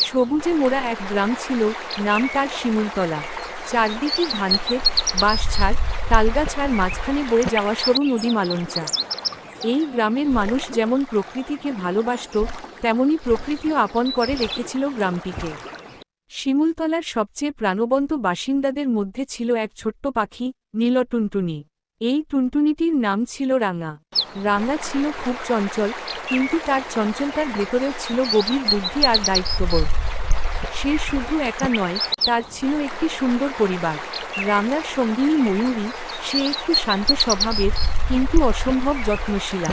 সবুজে মোড়া এক গ্রাম ছিল, নাম তার শিমুলতলা। চারদিকে ধানক্ষেত, বাঁশঝাড়, তালগাছ আর মাঝখানে বয়ে যাওয়া সরু নদী মালঞ্চা। এই গ্রামের মানুষ যেমন প্রকৃতিকে ভালোবাসত, তেমনি প্রকৃতিও আপন করে রেখেছিল গ্রামটিকে। শিমুলতলার সবচেয়ে প্রাণবন্ত বাসিন্দাদের মধ্যে ছিল এক ছোট্ট পাখি, নীলটুনটুনি। এই টুনটুনিটির নাম ছিল রাঙা। রাঙা ছিল খুব চঞ্চল, কিন্তু তার চঞ্চলতার ভেতরেও ছিল গভীর বুদ্ধি আর দায়িত্ববোধ। সে শুধু একা নয়, তার ছিল একটি সুন্দর পরিবার। রাঙার সঙ্গিনী ময়ূরী, সে একটু শান্ত স্বভাবের, কিন্তু অসম্ভব যত্নশীলা।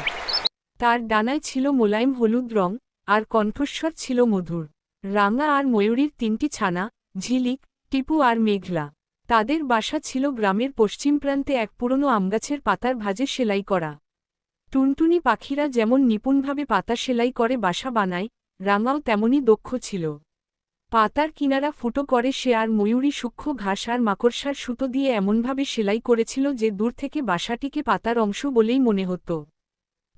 তার ডানায় ছিল মোলায়েম হলুদ রং, আর কণ্ঠস্বর ছিল মধুর। রাঙা আর ময়ূরীর তিনটি ছানা, ঝিলিক, টিপু আর মেঘলা। তাদের বাসা ছিল গ্রামের পশ্চিম প্রান্তে এক পুরনো আমগাছের পাতার ভাঁজে সেলাই করা। টুনটুনি পাখিরা যেমন নিপুণভাবে পাতা সেলাই করে বাসা বানায়, রাঙাও তেমনি দক্ষ ছিল। পাতার কিনারা ফুটো করে সে, আর ময়ূরী সূক্ষ্ম ঘাস আর মাকড়সার সুতো দিয়ে এমনভাবে সেলাই করেছিল যে দূর থেকে বাসাটিকে পাতার অংশ বলেই মনে হতো।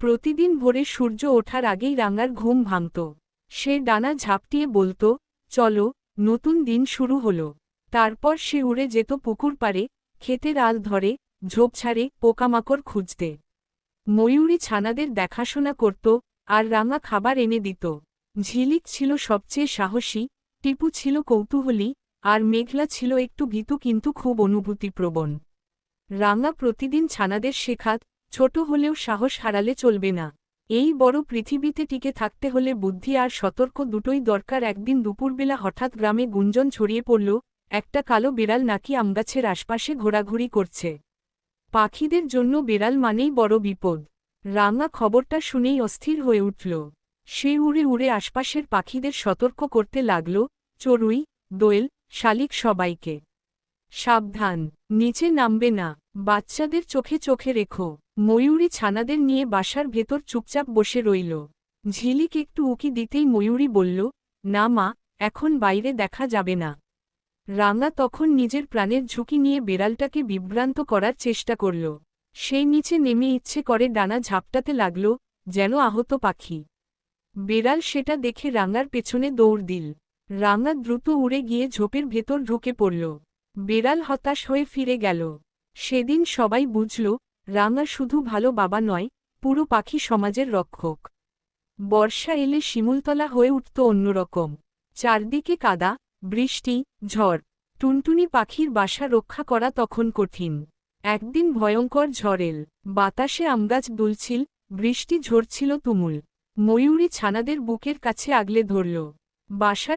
প্রতিদিন ভোরে সূর্য ওঠার আগেই রাঙার ঘুম ভাঙত। সে ডানা ঝাপটিয়ে বলত, চলো, নতুন দিন শুরু হলো। তারপর সে উড়ে যেত পুকুর পাড়ে, ক্ষেতের আল ধরে, ঝোপঝাড়ে পোকামাকড় খুঁজতে। ময়ূরী ছানাদের দেখাশোনা করত, আর রাঙা খাবার এনে দিত। ঝিলিক ছিল সবচেয়ে সাহসী, টিপু ছিল কৌতূহলী, আর মেঘলা ছিল একটু ভীতু কিন্তু খুব অনুভূতিপ্রবণ। রাঙা প্রতিদিন ছানাদের শেখাত, ছোট হলেও সাহস হারালে চলবে না। এই বড় পৃথিবীতে টিকে থাকতে হলে বুদ্ধি আর সতর্ক দুটোই দরকার। একদিন দুপুরবেলা হঠাৎ গ্রামে গুঞ্জন ছড়িয়ে পড়ল, একটা কালো বিড়াল নাকি আমগাছের আশপাশে ঘোরাঘুরি করছে। পাখিদের জন্য বিড়াল মানেই বড় বিপদ। রাঙা খবরটা শুনেই অস্থির হয়ে উঠল। সে উড়ে উড়ে আশপাশের পাখিদের সতর্ক করতে লাগল, চড়ুই, দোয়েল, শালিক সবাইকে, সাবধান, নিচে নামবে না, বাচ্চাদের চোখে চোখে রেখো। ময়ূরী ছানাদের নিয়ে বাসার ভেতর চুপচাপ বসে রইল। ঝিলিক একটু উকি দিতেই ময়ূরী বলল, না মা, এখন বাইরে দেখা যাবে না। রাঙা তখন নিজের প্রাণের ঝুঁকি নিয়ে বেড়ালটাকে বিভ্রান্ত করার চেষ্টা করল। সেই নিচে নেমে ইচ্ছে করে ডানা ঝাপটাতে লাগল, যেন আহত পাখি। বেড়াল সেটা দেখে রাঙার পেছনে দৌড় দিল। রাঙা দ্রুত উড়ে গিয়ে ঝোপের ভেতর ঢুকে পড়ল। বেড়াল হতাশ হয়ে ফিরে গেল। সেদিন সবাই বুঝল, রাঙা শুধু ভালো বাবা নয়, পুরো পাখি সমাজের রক্ষক। বর্ষা এলে শিমুলতলা হয়ে উঠত অন্যরকম। চারদিকে কাদা, বৃষ্টি, ঝড়। টুনটুনি পাখির বাসা রক্ষা করা তখন কঠিন। একদিন ভয়ঙ্কর ঝড় এল। বাতাসে আমগাছ দুলছিল, বৃষ্টি ঝরছিল তুমুল। ময়ূরী ছানাদের বুকের কাছে আগলে ধরল। বাসার